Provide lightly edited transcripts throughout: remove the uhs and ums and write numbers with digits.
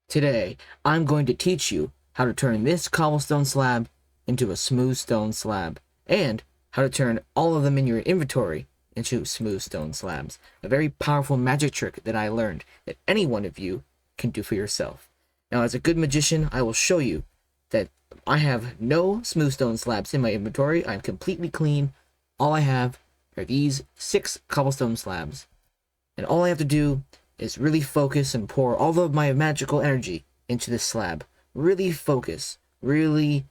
Today, I'm going to teach you how to turn this cobblestone slab into a smooth stone slab, and how to turn all of them in your inventory into smooth stone slabs. A very powerful magic trick that I learned that any one of you can do for yourself. Now, as a good magician, I will show you that I have no smooth stone slabs in my inventory. I'm completely clean. All I have are these 6 cobblestone slabs. And all I have to do is really focus and pour all of my magical energy into this slab. Really focus. Really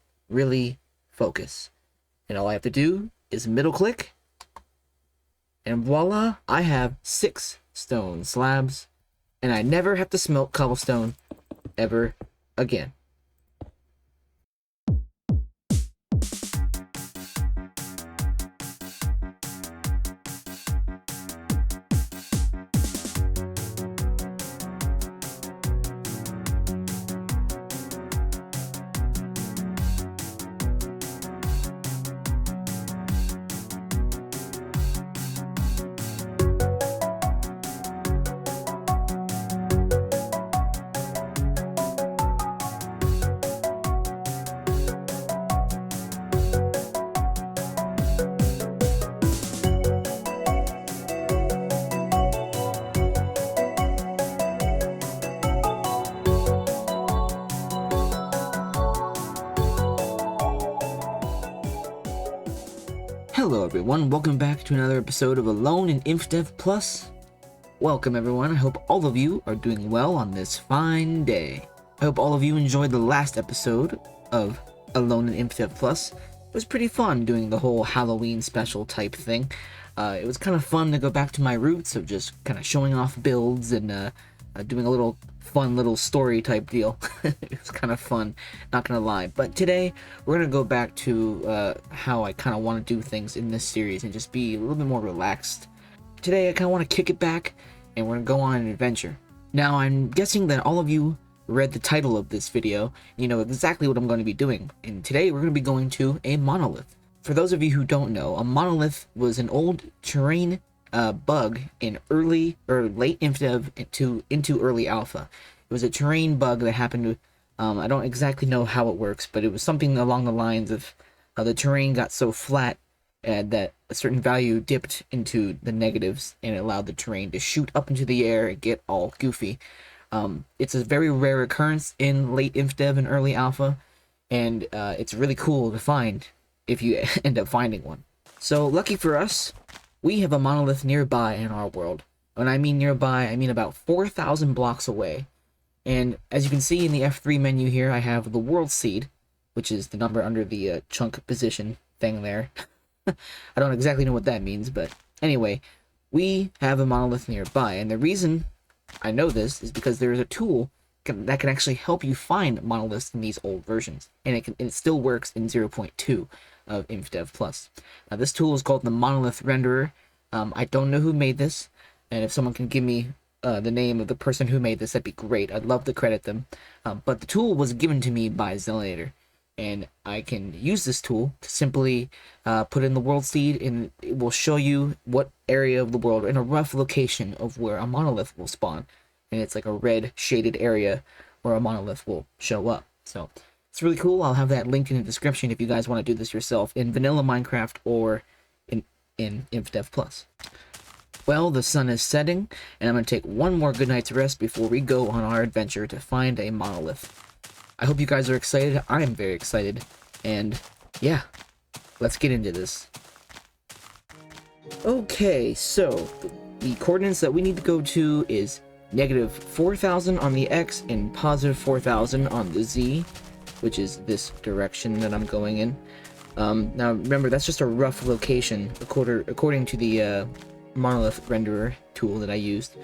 focus. And all I have to do is middle click. And voila, I have 6 stone slabs. And I never have to smelt cobblestone ever again. Hello everyone, welcome back to another episode of Alone in Infdev Plus. Welcome everyone, I hope all of you are doing well on this fine day. I hope all of you enjoyed the last episode of Alone in Infdev Plus. It was pretty fun doing the whole Halloween special type thing. It was kind of fun to go back to my roots of just kind of showing off builds and doing a little fun little story type deal. It was kind of fun, not gonna lie. But today we're gonna go back to how I kind of want to do things in this series and just be a little bit more relaxed. Today I kind of want to kick it back and we're gonna go on an adventure. Now I'm guessing that all of you read the title of this video, you know exactly what I'm going to be doing. And today we're going to be going to a monolith. For those of you who don't know, a monolith was an old terrain bug in early or late Infdev into early alpha. It was a terrain bug that happened to, I don't exactly know how it works, but it was something along the lines of the terrain got so flat that a certain value dipped into the negatives and it allowed the terrain to shoot up into the air and get all goofy. It's a very rare occurrence in late Infdev and early alpha, and it's really cool to find if you end up finding one. So lucky for us, we have a monolith nearby in our world. When I mean nearby, I mean about 4,000 blocks away. And as you can see in the F3 menu here, I have the world seed, which is the number under the chunk position thing there. I don't exactly know what that means, but anyway, we have a monolith nearby. And the reason I know this is because there is a tool that can actually help you find monoliths in these old versions. And it still works in 0.2 of Infdev Plus. Now this tool is called the Monolith Renderer. I don't know who made this, and if someone can give me the name of the person who made this, that'd be great. I'd love to credit them. But the tool was given to me by Zelinator, and I can use this tool to simply put in the world seed, and it will show you what area of the world in a rough location of where a monolith will spawn. And it's like a red shaded area where a monolith will show up. So it's really cool. I'll have that linked in the description if you guys want to do this yourself in vanilla Minecraft or in Infdev Plus. Well, the sun is setting, and I'm going to take one more good night's rest before we go on our adventure to find a monolith. I hope you guys are excited. I am very excited. And yeah, let's get into this. Okay, so the coordinates that we need to go to is negative 4,000 on the X and positive 4,000 on the Z, which is this direction that I'm going in. Now remember, that's just a rough location according to the Monolith Renderer tool that I used.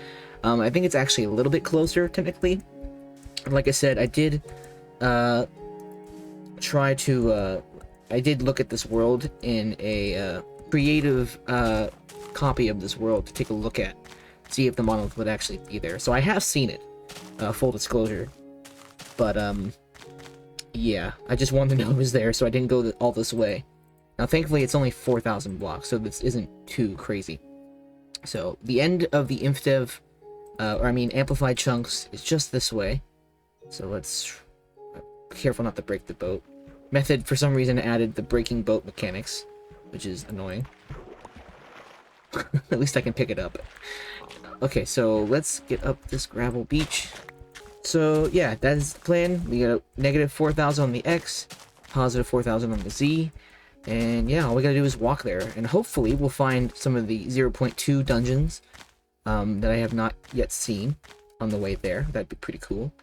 I think it's actually a little bit closer technically. Like I said, I did I did look at this world in a creative copy of this world to take a look at, see if the monolith would actually be there. So I have seen it, full disclosure, but yeah, I just wanted to know it was there, so I didn't go all this way. Now thankfully it's only 4,000 blocks, so this isn't too crazy. So the end of the Infdev, amplified chunks is just this way. So let's careful not to break the boat. Method for some reason added the breaking boat mechanics, which is annoying. At least I can pick it up. Okay, so let's get up this gravel beach. So yeah, that is the plan. We got a negative 4,000 on the X, positive 4,000 on the Z, and yeah, all we gotta do is walk there, and hopefully we'll find some of the 0.2 dungeons that I have not yet seen on the way there. That'd be pretty cool.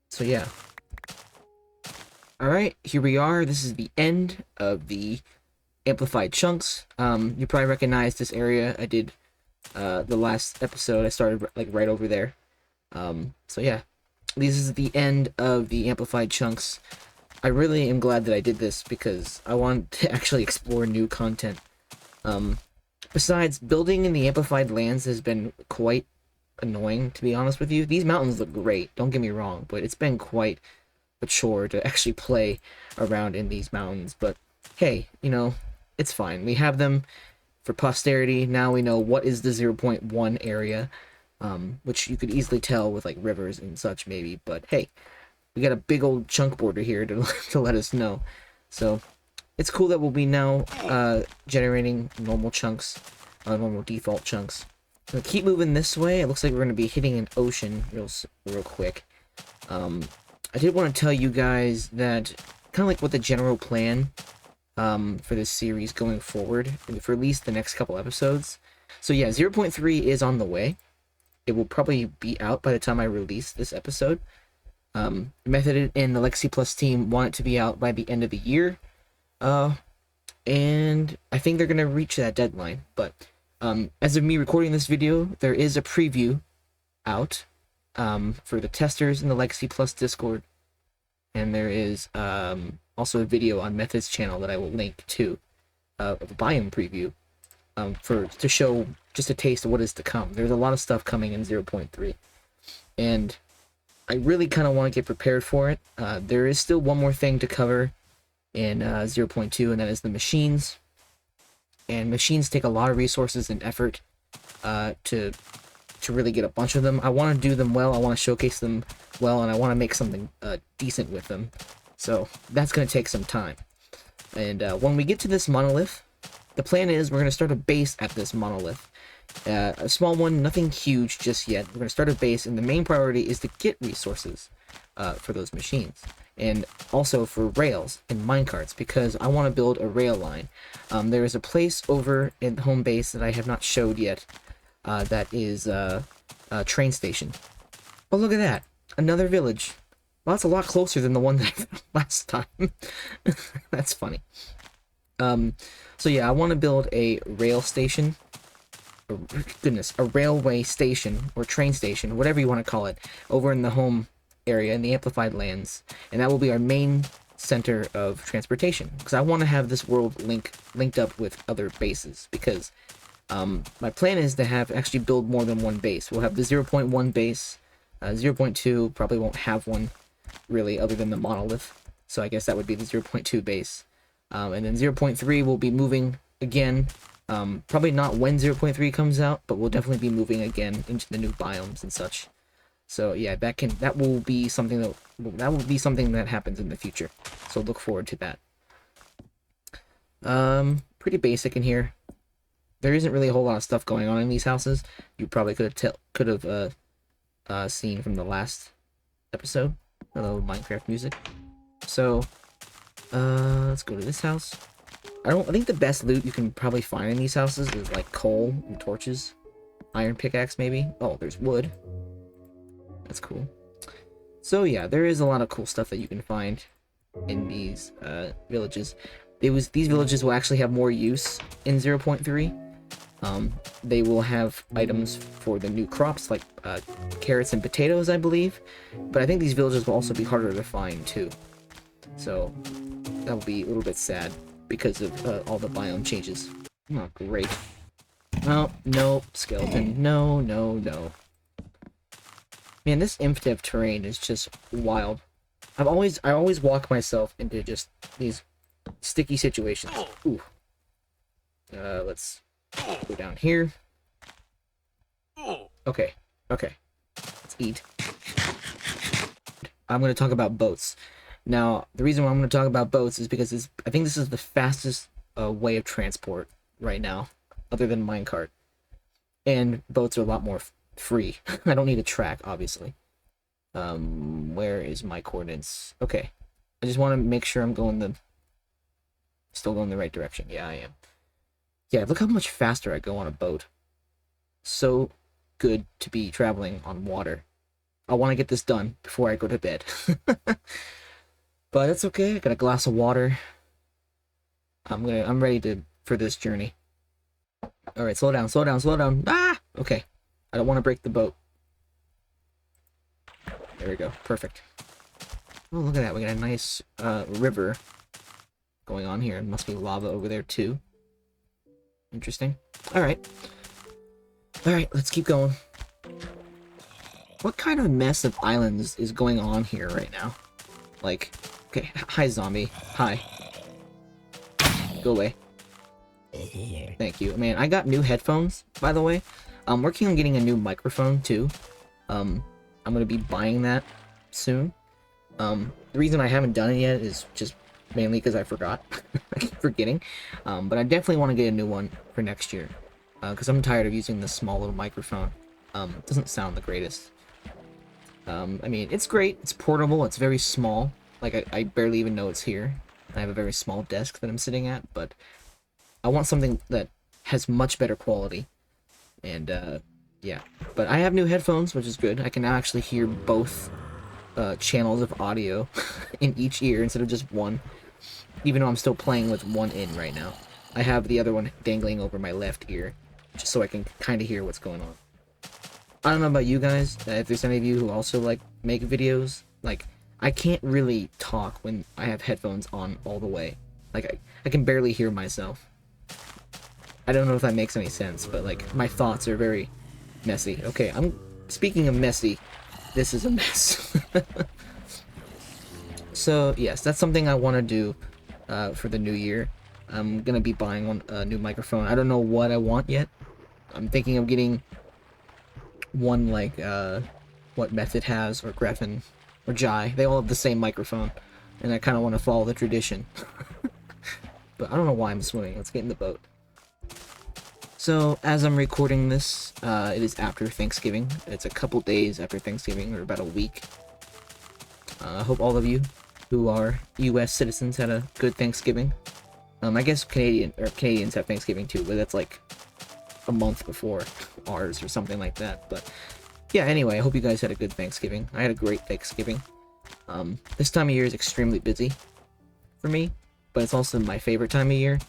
So yeah. Alright, here we are. This is the end of the amplified chunks. You probably recognize this area. I did the last episode. I started like right over there. So yeah, this is the end of the amplified chunks. I really am glad that I did this because I want to actually explore new content. Besides, building in the amplified lands has been quite annoying, to be honest with you. These mountains look great, don't get me wrong, but it's been quite a chore to actually play around in these mountains. But hey, you know, it's fine. We have them for posterity. Now we know what is the 0.1 area, which you could easily tell with like rivers and such maybe. But hey, we got a big old chunk border here to, to let us know. So it's cool that we'll be now generating normal chunks, normal default chunks. So keep moving this way. It looks like we're going to be hitting an ocean real quick. I did want to tell you guys that kind of like what the general plan for this series going forward, for at least the next couple episodes. So yeah, 0.3 is on the way. It will probably be out by the time I release this episode. Method and the Legacy Plus team want it to be out by the end of the year. And I think they're going to reach that deadline. But as of me recording this video, there is a preview out for the testers in the Legacy Plus Discord. And there is also a video on Method's channel that I will link to of a biome preview to show just a taste of what is to come. There's a lot of stuff coming in 0.3. And I really kind of want to get prepared for it. There is still one more thing to cover in 0.2, and that is the machines. And machines take a lot of resources and effort to really get a bunch of them. I want to do them well, I want to showcase them well, and I want to make something decent with them. So that's going to take some time. And when we get to this monolith, the plan is we're going to start a base at this monolith. A small one, nothing huge just yet. We're going to start a base, and the main priority is to get resources for those machines. And also for rails and minecarts, because I want to build a rail line. There is a place over in the home base that I have not showed yet that is a train station. Oh, look at that. Another village. Well, that's a lot closer than the one that I found last time. That's funny. So yeah, I want to build a rail station. A railway station or train station, whatever you want to call it, over in the home area in the amplified lands, and that will be our main center of transportation, because I want to have this world linked up with other bases, because my plan is to actually build more than one base. We'll have the 0.1 base, 0.2 probably won't have one really other than the monolith, so I guess that would be the 0.2 base, and then 0.3 will be moving again. Probably not when 0.3 comes out, but we'll definitely be moving again into the new biomes and such. So yeah, that will be something that happens in the future. So look forward to that. Pretty basic in here. There isn't really a whole lot of stuff going on in these houses. You probably could have seen from the last episode. Hello, Minecraft music. So let's go to this house. I think the best loot you can probably find in these houses is like coal and torches. Iron pickaxe maybe. Oh, there's wood. That's cool. So yeah, there is a lot of cool stuff that you can find in these villages. These villages will actually have more use in 0.3. They will have items for the new crops like carrots and potatoes, I believe. But I think these villages will also be harder to find too. So that will be a little bit sad because of all the biome changes. Oh, great. Oh, no, skeleton. No, no, no. Man, this Infdev terrain is just wild. I always walk myself into just these sticky situations. Ooh. Let's go down here. Okay, okay. Let's eat. I'm going to talk about boats. Now, the reason why I'm going to talk about boats is because I think this is the fastest way of transport right now, other than minecart. And boats are a lot more free. I don't need a track, obviously. Where is my coordinates? Okay. I just want to make sure I'm still going the right direction. Yeah, I am. Yeah, look how much faster I go on a boat. So good to be traveling on water. I want to get this done before I go to bed. But it's okay. I got a glass of water. I'm ready for this journey. All right, slow down, slow down, slow down. Ah, okay. I don't want to break the boat. There we go. Perfect. Oh, look at that. We got a nice river going on here. It must be lava over there too. Interesting. All right. All right, let's keep going. What kind of mess of islands is going on here right now? Like, okay, hi zombie. Hi. Go away. Thank you. Man, I got new headphones, by the way. I'm working on getting a new microphone too. I'm gonna be buying that soon. The reason I haven't done it yet is just mainly because I forgot. I keep forgetting. But I definitely want to get a new one for next year. Because I'm tired of using this small little microphone. It doesn't sound the greatest. I mean, it's great. It's portable. It's very small. Like, I barely even know it's here. I have a very small desk that I'm sitting at, but I want something that has much better quality. And, yeah. But I have new headphones, which is good. I can now actually hear both channels of audio in each ear instead of just one. Even though I'm still playing with one in right now. I have the other one dangling over my left ear, just so I can kind of hear what's going on. I don't know about you guys, if there's any of you who also, like, make videos. Like, I can't really talk when I have headphones on all the way. Like, I can barely hear myself. I don't know if that makes any sense, but, like, my thoughts are very messy. Okay, speaking of messy, this is a mess. So, yes, that's something I want to do for the new year. I'm gonna be buying a new microphone. I don't know what I want yet. I'm thinking of getting one like what Method has, or Griffin, or Jai. They all have the same microphone, and I kind of want to follow the tradition. But I don't know why I'm swimming. Let's get in the boat. So as I'm recording this, it is after Thanksgiving. It's a couple days after Thanksgiving, or about a week. I hope all of you who are U.S. citizens had a good Thanksgiving. I guess Canadians have Thanksgiving too, but that's like a month before ours or something like that. But yeah, anyway, I hope you guys had a good Thanksgiving. I had a great Thanksgiving. This time of year is extremely busy for me, but it's also my favorite time of year.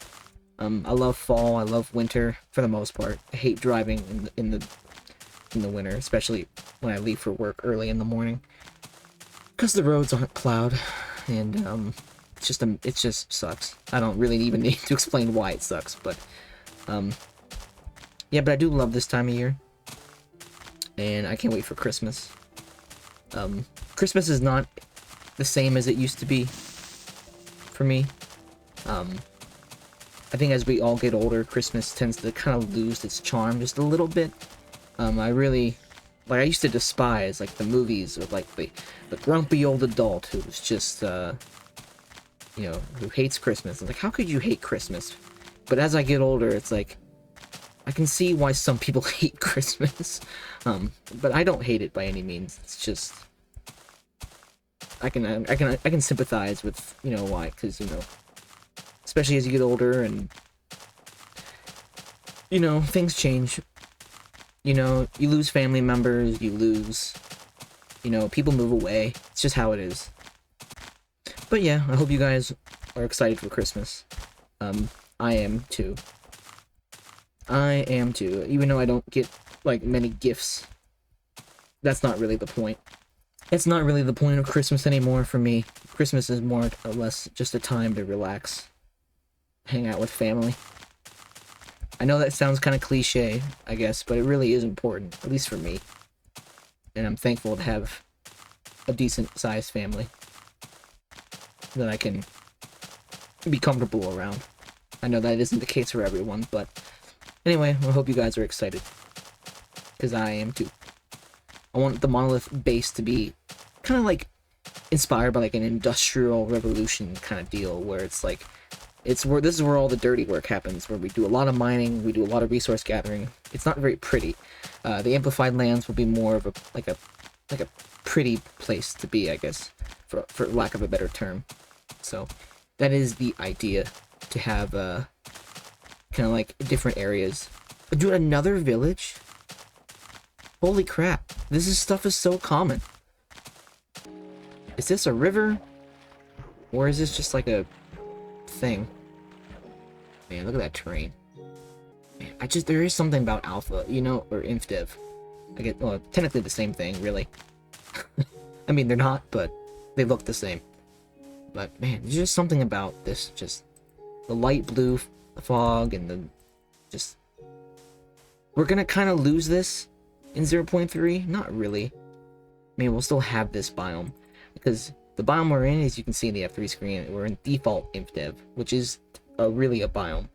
I love fall. I love winter for the most part. I hate driving in the winter, especially when I leave for work early in the morning, because the roads aren't plowed, and it just sucks. I don't really even need to explain why it sucks, but yeah, but I do love this time of year, and I can't wait for Christmas. Christmas is not the same as it used to be for me. I think as we all get older, Christmas tends to kind of lose its charm just a little bit. I used to despise, like, the movies of, like, the grumpy old adult who's just, you know, who hates Christmas. It's like, how could you hate Christmas? But as I get older, it's like, I can see why some people hate Christmas. But I don't hate it by any means. It's just, I can sympathize with, you know, why, because, you know, especially as you get older and, you know, things change. You know, you lose family members, you know, people move away. It's just how it is. But yeah, I hope you guys are excited for Christmas. I am too. Even though I don't get, like, many gifts. That's not really the point. It's not really the point of Christmas anymore for me. Christmas is more or less just a time to relax. Hang out with family. I know that sounds kind of cliche, I guess, but it really is important, at least for me. And I'm thankful to have a decent-sized family that I can be comfortable around. I know that isn't the case for everyone, but anyway, I hope you guys are excited, because I am too. I want the Monolith base to be kind of like inspired by like an industrial revolution kind of deal, where it's like this is where all the dirty work happens, where we do a lot of mining, we do a lot of resource gathering. It's not very pretty. The amplified lands will be more of a pretty place to be, I guess, for lack of a better term. So that is the idea, to have kind of like different areas. Dude, another village? Holy crap, stuff is so common. Is this a river? Or is this just like a thing? Man, look at that terrain. Man, there is something about Alpha, you know, or Infdev. Well, technically the same thing, really. I mean, they're not, but they look the same. But man, there's just something about this, just the light blue fog and the just... We're gonna kind of lose this in 0.3? Not really. I mean, we'll still have this biome, because the biome we're in, as you can see in the F3 screen, we're in default Infdev, which is really a biome,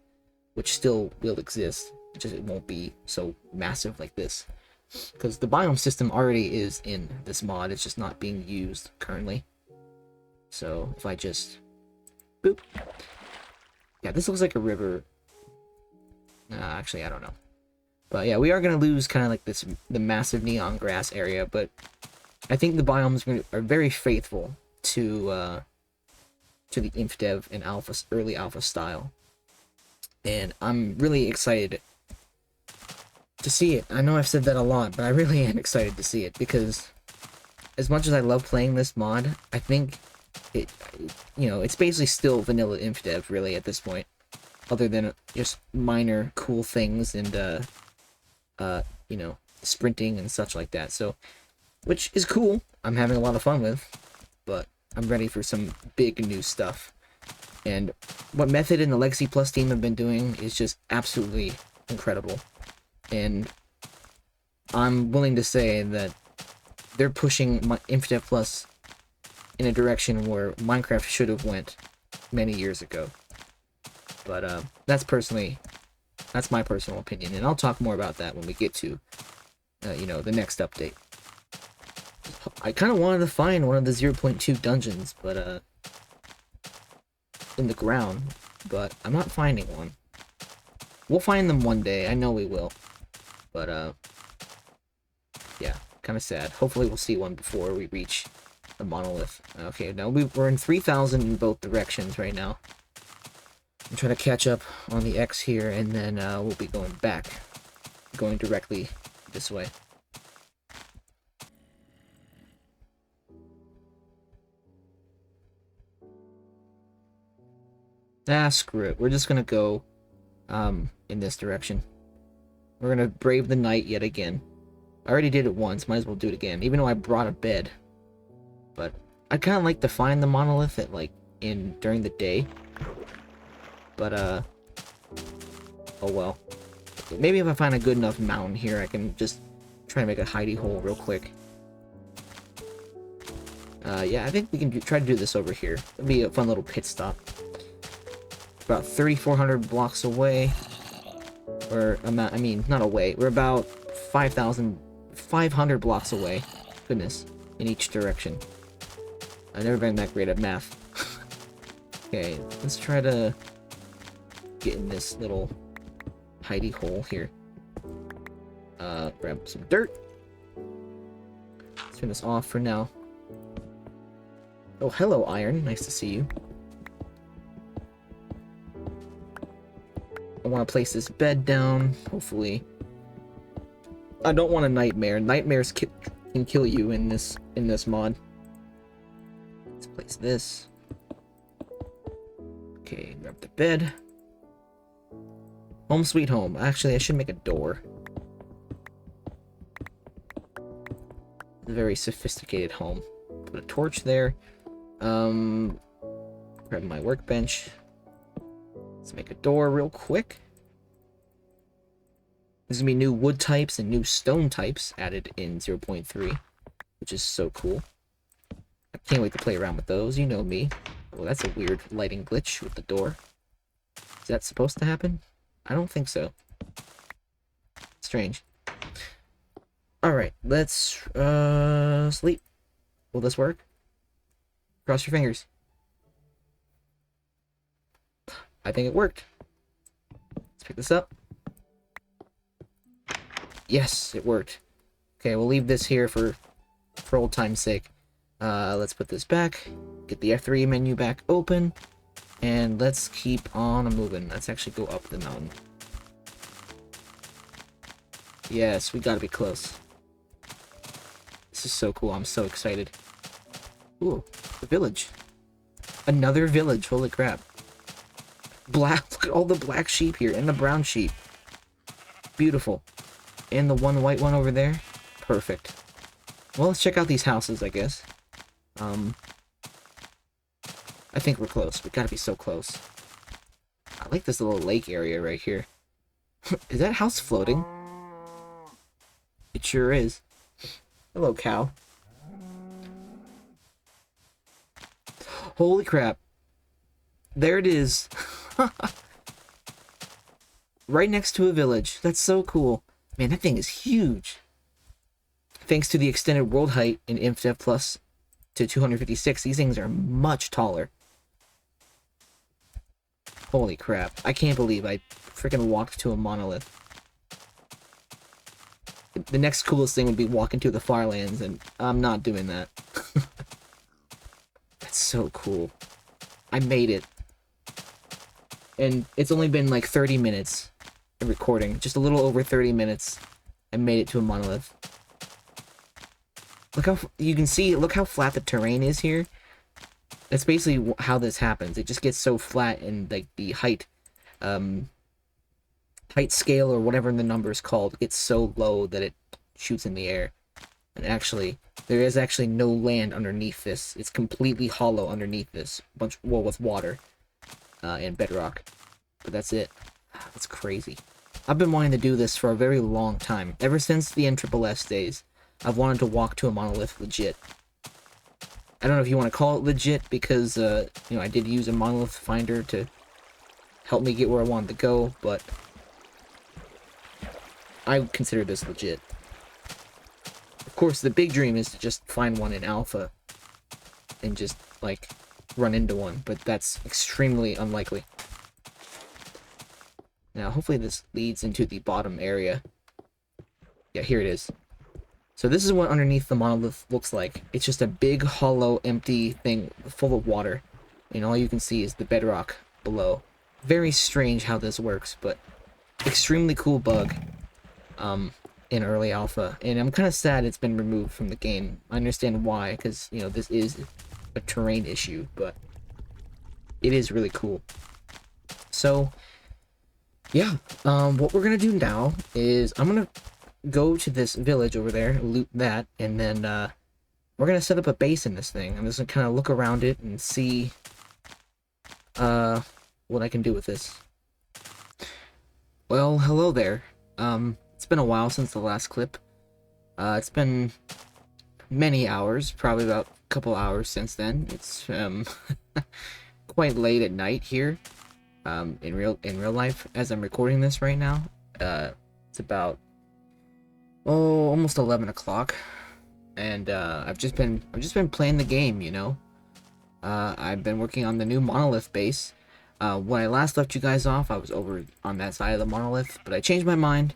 which still will exist, just it won't be so massive like this. Because the biome system already is in this mod, it's just not being used currently. So if I just... boop. Yeah, this looks like a river. Actually, I don't know. But yeah, we are going to lose kind of like the massive neon grass area, but I think the biomes are very faithful to the Infdev and early alpha style. And I'm really excited to see it. I know I've said that a lot, but I really am excited to see it, because as much as I love playing this mod, I think it's basically still vanilla Infdev really at this point, other than just minor cool things and sprinting and such like that. So, which is cool. I'm having a lot of fun with, but I'm ready for some big new stuff. And what Method and the Legacy Plus team have been doing is just absolutely incredible. And I'm willing to say that they're pushing Infdev Plus in a direction where Minecraft should have went many years ago. But that's my personal opinion, and I'll talk more about that when we get to the next update. I kind of wanted to find one of the 0.2 dungeons, but in the ground, but I'm not finding one. We'll find them one day, I know we will. But yeah, kind of sad. Hopefully we'll see one before we reach the Monolith. Okay, now we're in 3,000 in both directions right now. I'm trying to catch up on the X here, and then we'll be going directly this way. Screw it. We're just gonna go in this direction. We're gonna brave the night yet again. I already did it once, might as well do it again, even though I brought a bed. But I kind of like to find the Monolith at during the day. But oh well. Maybe if I find a good enough mountain here, I can just try to make a hidey hole real quick. Yeah, I think we can try to do this over here. It'll be a fun little pit stop. About 3,400 blocks away. Or, I mean, not away. We're about 5,500 blocks away. Goodness. In each direction. I've never been that great at math. Okay, let's try to get in this little hidey hole here. Grab some dirt. Let's turn this off for now. Oh, hello, Iron. Nice to see you. I want to place this bed down, hopefully. I don't want a nightmare. Nightmares can kill you in this mod. Let's place this. Okay, grab the bed. Home sweet home. Actually, I should make a door. A very sophisticated home. Put a torch there. Grab my workbench. Let's make a door real quick. There's gonna be new wood types and new stone types added in 0.3, which is so cool. I can't wait to play around with those. You know me. Oh, that's a weird lighting glitch with the door. Is that supposed to happen? I don't think so. Strange. Alright, let's sleep. Will this work? Cross your fingers. I think it worked. Let's pick this up. Yes, it worked. Okay, we'll leave this here for old time's sake. Let's put this back. Get the F3 menu back open. And let's keep on moving. Let's actually go up the mountain. Yes, we gotta be close. This is so cool. I'm so excited. Ooh, the village. Another village. Holy crap. Black. Look at all the black sheep here and the brown sheep. Beautiful. And the one white one over there. Perfect. Well, let's check out these houses, I guess. I think we're close. We gotta be so close. I like this little lake area right here. Is that house floating? It sure is. Hello, cow. Holy crap. There it is. Right next to a village. That's so cool. Man, that thing is huge. Thanks to the extended world height in Infdev Plus to 256, these things are much taller. Holy crap. I can't believe I freaking walked to a monolith. The next coolest thing would be walking to the Farlands, and I'm not doing that. That's so cool. I made it. And it's only been like 30 minutes of recording. Just a little over 30 minutes. I made it to a monolith. Look how, you can see, look how flat the terrain is here. That's basically how this happens. It just gets so flat, and like the height scale or whatever the number is called gets so low that it shoots in the air. And actually, there is actually no land underneath this. It's completely hollow underneath this. Well, with water and bedrock. But that's it. That's crazy. I've been wanting to do this for a very long time. Ever since the NSSS days, I've wanted to walk to a monolith legit. I don't know if you want to call it legit because, you know, I did use a monolith finder to help me get where I wanted to go, but I consider this legit. Of course, the big dream is to just find one in alpha and just, like, run into one, but that's extremely unlikely. Now, hopefully this leads into the bottom area. Yeah, here it is. So this is what underneath the monolith looks like. It's just a big, hollow, empty thing full of water. And all you can see is the bedrock below. Very strange how this works, but extremely cool bug in early alpha. And I'm kind of sad it's been removed from the game. I understand why, because, you know, this is a terrain issue, but it is really cool. So, yeah, what we're going to do now is I'm going to go to this village over there, loot that, and then we're gonna set up a base in this thing. I'm just gonna kind of look around it and see what I can do with this. Well, hello there. It's been a while since the last clip. It's been many hours, probably about a couple hours since then. It's quite late at night here, in real life as I'm recording this right now. It's about almost 11 o'clock, and I've just been playing the game, you know. I've been working on the new Monolith base. When I last left you guys off, I was over on that side of the Monolith, but I changed my mind.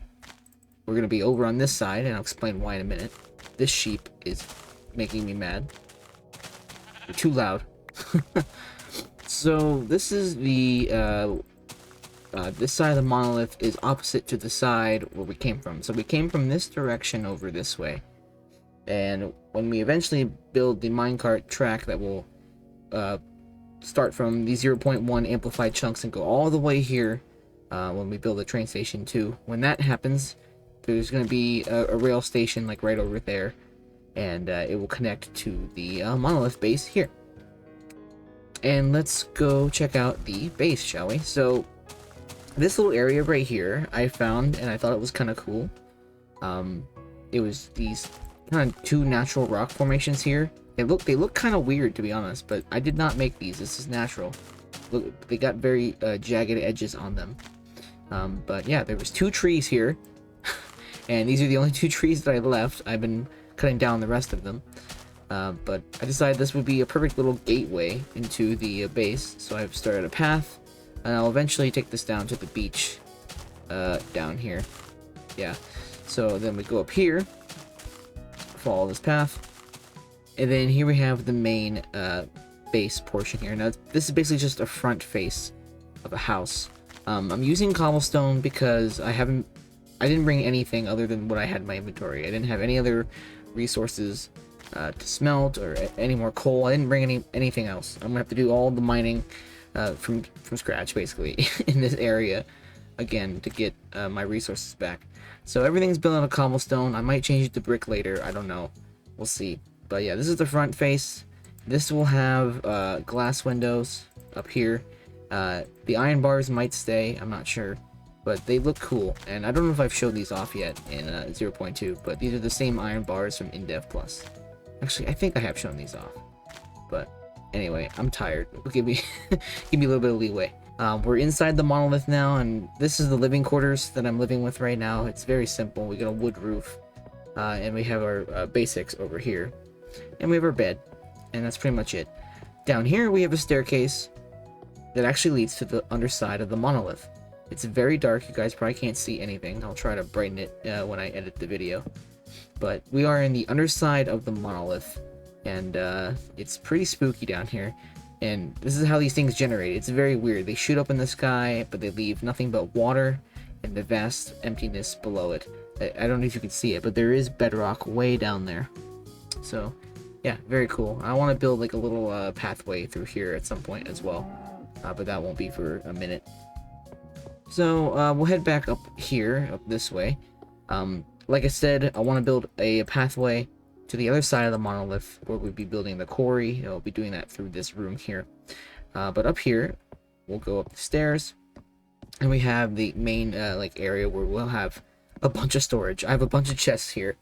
We're gonna be over on this side, and I'll explain why in a minute. This sheep is making me mad. You're too loud. So this is the this side of the monolith is opposite to the side where we came from. So we came from this direction over this way. And when we eventually build the minecart track that will start from the 0.1 amplified chunks and go all the way here, when we build the train station 2, when that happens, there's going to be a rail station like right over there. And it will connect to the monolith base here. And let's go check out the base, shall we? So this little area right here I found, and I thought it was kind of cool. It was these kind of two natural rock formations here. They look kind of weird, to be honest, but I did not make these. This is natural. Look, they got very jagged edges on them. But yeah, there was 2 trees here, and these are the only 2 trees that I left. I've been cutting down the rest of them. But I decided this would be a perfect little gateway into the base, so I've started a path, and I'll eventually take this down to the beach down here. Yeah, so then we go up here, follow this path, and then here we have the main base portion here. Now this is basically just a front face of a house. I'm using cobblestone because I didn't bring anything other than what I had in my inventory. I didn't have any other resources to smelt or any more coal. I didn't bring anything else. I'm gonna have to do all the mining from scratch basically in this area again to get my resources back. So everything's built out of cobblestone. I might change it to brick later. I don't know. We'll see. But yeah, this is the front face. This will have glass windows up here. The iron bars might stay. I'm not sure. But they look cool. And I don't know if I've showed these off yet in 0.2. But these are the same iron bars from Infdev Plus. Actually, I think I have shown these off. But anyway, I'm tired. Give me give me a little bit of leeway. We're inside the monolith now, and this is the living quarters that I'm living with right now. It's very simple. We got a wood roof, and we have our basics over here, and we have our bed, and that's pretty much it. Down here we have a staircase that actually leads to the underside of the monolith. It's very dark. You guys probably can't see anything. I'll try to brighten it when I edit the video. But we are in the underside of the monolith, and it's pretty spooky down here. And this is how these things generate. It's very weird. They shoot up in the sky, but they leave nothing but water and the vast emptiness below it. I don't know if you can see it, but there is bedrock way down there. So, yeah, very cool. I want to build like a little pathway through here at some point as well, but that won't be for a minute. So we'll head back up here, up this way. Like I said, I want to build a pathway to the other side of the monolith where we'll be building the quarry. I'll be doing that through this room here. But up here, we'll go up the stairs, and we have the main like area where we'll have a bunch of storage. I have a bunch of chests here.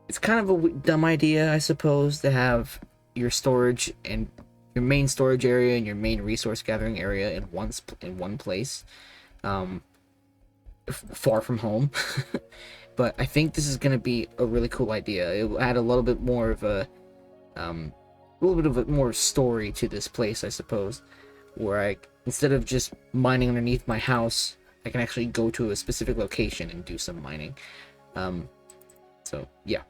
It's kind of a dumb idea, I suppose, to have your storage and your main storage area and your main resource gathering area in one place, far from home. But I think this is going to be a really cool idea. It will add a little bit more of a more story to this place, I suppose, where instead of just mining underneath my house, I can actually go to a specific location and do some mining. So yeah,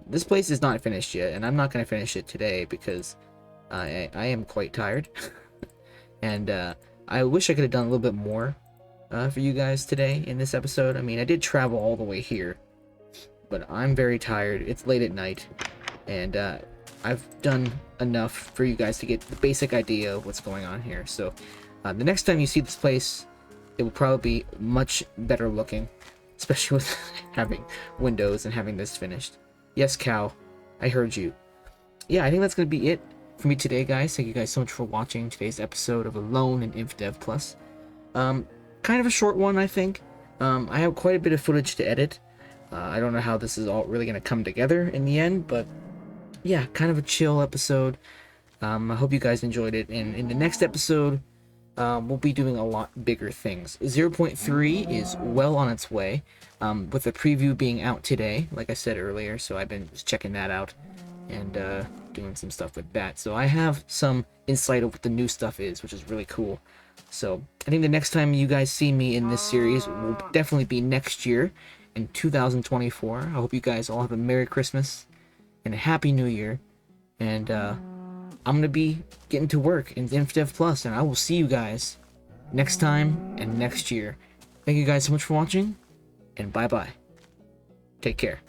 this place is not finished yet, and I'm not going to finish it today because I am quite tired, and I wish I could have done a little bit more for you guys today in this episode. I mean, I did travel all the way here, but I'm very tired. It's late at night, and I've done enough for you guys to get the basic idea of what's going on here. So the next time you see this place, it will probably be much better looking, especially with having windows and having this finished. Yes, cow, I heard you. Yeah, I think that's going to be it for me today, guys. Thank you guys so much for watching today's episode of Alone in Infdev Plus. Kind of a short one, I think. I have quite a bit of footage to edit. I don't know how this is all really going to come together in the end, but yeah, kind of a chill episode. I hope you guys enjoyed it, and in the next episode, we'll be doing a lot bigger things. 0.3 is well on its way, with the preview being out today, like I said earlier, so I've been just checking that out and doing some stuff with that. So I have some insight of what the new stuff is, which is really cool. So I think the next time you guys see me in this series will definitely be next year in 2024. I hope you guys all have a Merry Christmas and a Happy New Year. And I'm going to be getting to work in Infdev Plus, and I will see you guys next time and next year. Thank you guys so much for watching, and bye-bye. Take care.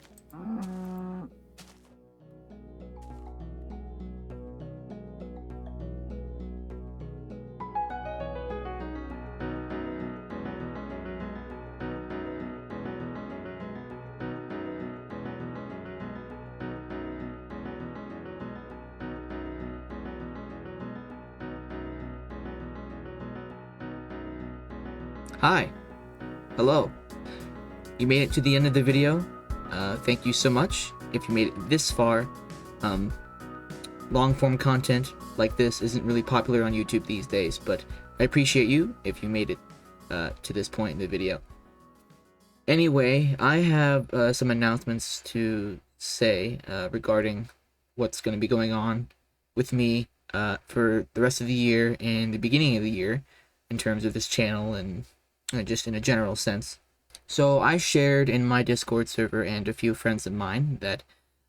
Hi. Hello. You made it to the end of the video. Thank you so much. If you made it this far, long form content like this isn't really popular on YouTube these days, but I appreciate you if you made it to this point in the video. Anyway, I have some announcements to say regarding what's going to be going on with me for the rest of the year and the beginning of the year in terms of this channel and just in a general sense. So I shared in my Discord server and a few friends of mine that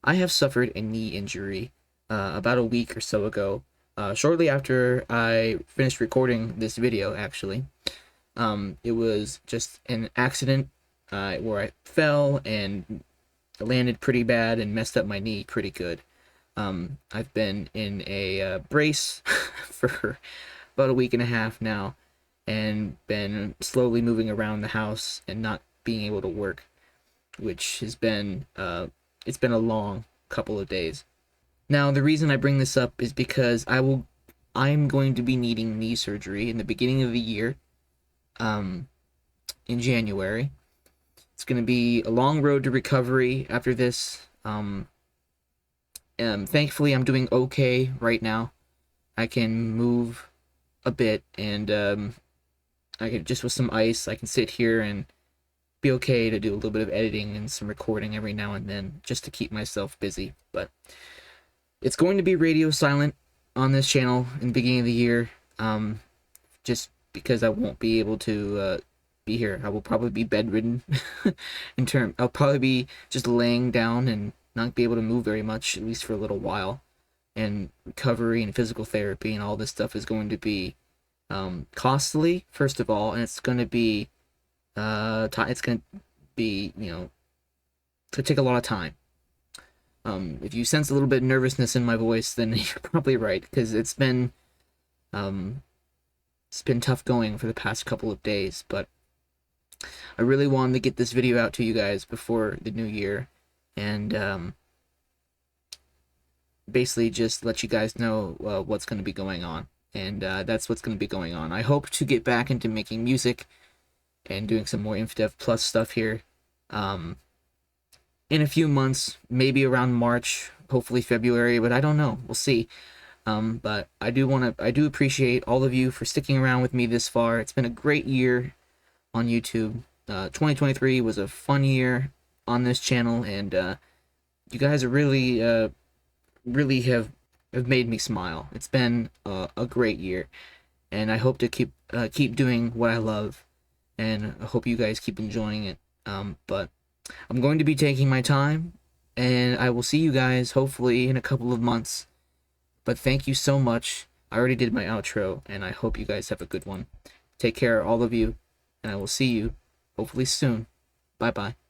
I have suffered a knee injury about a week or so ago, shortly after I finished recording this video, actually. It was just an accident where I fell and landed pretty bad and messed up my knee pretty good. I've been in a brace for about a week and a half now, and been slowly moving around the house and not being able to work, which has been it's been a long couple of days. Now, the reason I bring this up is because I'm going to be needing knee surgery in the beginning of the year, in January. It's going to be a long road to recovery after this. Thankfully, I'm doing okay right now. I can move a bit, and I can, just with some ice, I can sit here and be okay to do a little bit of editing and some recording every now and then, just to keep myself busy. But it's going to be radio silent on this channel in the beginning of the year, just because I won't be able to be here. I will probably be bedridden. I'll probably be just laying down and not be able to move very much, at least for a little while. And recovery and physical therapy and all this stuff is going to be costly, first of all, and it's going to be it's going to be, to take a lot of time. If you sense a little bit of nervousness in my voice, then you're probably right, because it's been tough going for the past couple of days, but I really wanted to get this video out to you guys before the new year, and basically just let you guys know what's going to be going on, and that's what's going to be going on. I hope to get back into making music and doing some more Infdev Plus stuff here in a few months, maybe around March, hopefully February, but I don't know. We'll see. But I do appreciate all of you for sticking around with me this far. It's been a great year on YouTube. 2023 was a fun year on this channel, and you guys are really have made me smile. It's been a great year, and I hope to keep doing what I love, and I hope you guys keep enjoying it. But I'm going to be taking my time, and I will see you guys hopefully in a couple of months. But thank you so much. I already did my outro, and I hope you guys have a good one. Take care, all of you, and I will see you hopefully soon. Bye-bye.